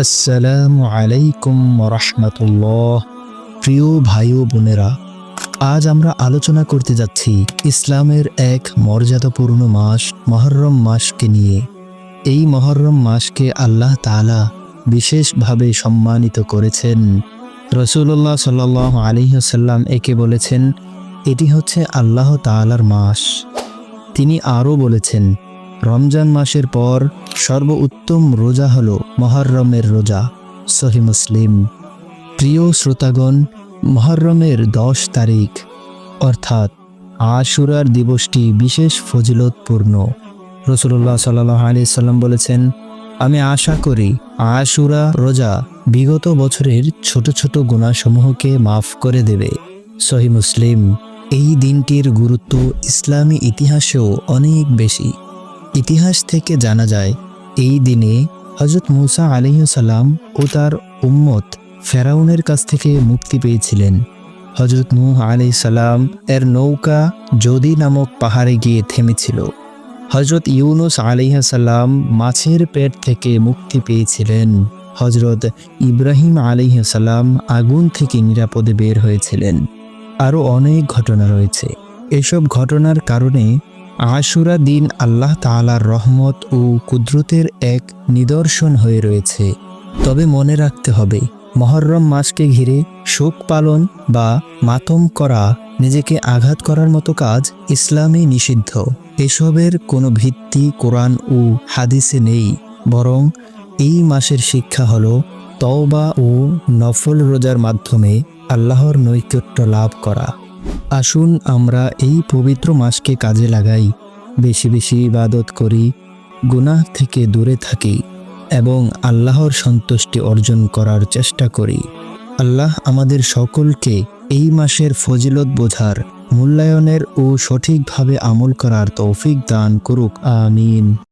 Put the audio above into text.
আসসালামু আলাইকুম রাহমাতুল্লাহ। প্রিয় ভাই ও বোনেরা, আজ আমরা আলোচনা করতে যাচ্ছি ইসলামের এক মর্যাদাপূর্ণ মাস মুহররম মাসকে নিয়ে। এই মুহররম মাসকে আল্লাহ তাআলা বিশেষভাবে সম্মানিত করেছেন। রাসূলুল্লাহ সাল্লাল্লাহু আলাইহি ওয়াসাল্লাম একে বলেছেন, এটি হচ্ছে আল্লাহ তাআলার মাস। তিনি আরও বলেছেন, রমজান মাসের পর সর্বোত্তম রোজা হল মুহররমের রোজা। সহিহ মুসলিম। প্রিয় শ্রোতাগণ, মুহররমের 10 তারিখ অর্থাৎ আশুরার দিবসটি বিশেষ ফজিলতপূর্ণ। রাসূলুল্লাহ সাল্লাল্লাহু আলাইহি সাল্লাম বলেছেন, আমি আশা করি আশুরা রোজা বিগত বছরের ছোট ছোট গুনাহসমূহকে মাফ করে দেবে। সহিহ মুসলিম। এই দিনটির গুরুত্ব ইসলামী ইতিহাসেও অনেক বেশি। ইতিহাস থেকে জানা যায়, এই দিনে হযরত মূসা আলাইহিস সালাম ও তার উম্মত ফেরাউনের কাছ থেকে মুক্তি পেয়েছিলেন। হযরত নূহ আলাইহিস সালাম এর নৌকা জদি নামক পাহাড়ে গিয়ে থেমেছিল। হযরত ইউনুস আলাইহিস সালাম মাছের পেট থেকে মুক্তি পেয়েছিলেন। হযরত ইব্রাহিম আলাইহিস সালাম আগুন থেকে নিরাপদে বের হয়েছিলেন। আরও অনেক ঘটনা রয়েছে। এসব ঘটনার কারণে আশুরা দিন আল্লাহ তাআলার রহমত ও কুদরতের এক নিদর্শন হয়ে রয়েছে। তবে মনে রাখতে হবে, মুহররম মাসকে ঘিরে শোক পালন বা মাতম করা, নিজেকে আঘাত করার মতো কাজ ইসলামে নিষিদ্ধ। এসবের কোনো ভিত্তি কোরআন ও হাদিসে নেই। বরং এই মাসের শিক্ষা হলো তওবা ও নফল রোজার মাধ্যমে আল্লাহর নৈকট্য লাভ করা। আসুন আমরা এই পবিত্র মাসকে কাজে লাগাই, বেশি বেশি ইবাদত করি, গুনাহ থেকে দূরে থাকি এবং আল্লাহর সন্তুষ্টি অর্জন করার চেষ্টা করি। আল্লাহ আমাদের সকলকে এই মাসের ফজিলত বোঝার, মূল্যায়নের ও সঠিকভাবে আমল করার তৌফিক দান করুক। আমিন।